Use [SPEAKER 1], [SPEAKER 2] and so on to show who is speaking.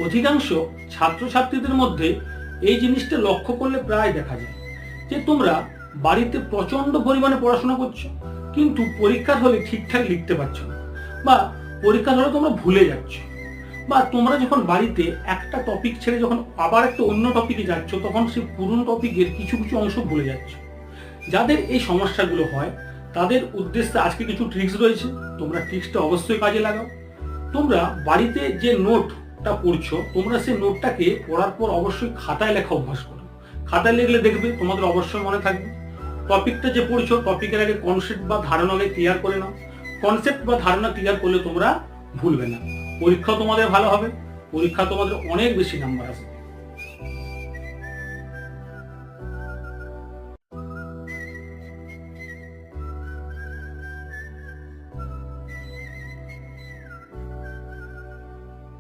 [SPEAKER 1] অধিকাংশ ছাত্রছাত্রীদের মধ্যে এই জিনিসটা লক্ষ্য করলে প্রায় দেখা যায় যে তোমরা বাড়িতে প্রচন্ড পরিমাণে পড়াশোনা করছো, কিন্তু পরীক্ষার হলে ঠিকঠাক লিখতে পারছো না, বা পরীক্ষার হলে তোমরা ভুলে যাচ্ছ, বা তোমরা যখন বাড়িতে একটা টপিক ছেড়ে যখন আবার একটা অন্য টপিকে যাচ্ছ তখন সেই পুরনো টপিকের কিছু কিছু অংশ ভুলে যাচ্ছ। যাদের এই সমস্যাগুলো হয় তাদের উদ্দেশ্যে আজকে কিছু ট্রিক্স রয়েছে, তোমরা ট্রিক্সটা অবশ্যই কাজে লাগাও। তোমরা বাড়িতে যে নোটটা পড়ছো তোমরা সেই নোটটাকে পড়ার পর অবশ্যই খাতায় লেখা অভ্যাস করো। খাতায় লিখলে দেখবে তোমাদের অবশ্যই মনে থাকবে। টপিকটা যে পড়ছো টপিকের আগে কনসেপ্ট বা ধারণাকে ক্লিয়ার করে নাও। কনসেপ্ট বা ধারণা ক্লিয়ার করলে তোমরা ভুলবে না, পরীক্ষা তোমাদের ভালো হবে, পরীক্ষা তোমাদের অনেক বেশি নাম্বার আসবে।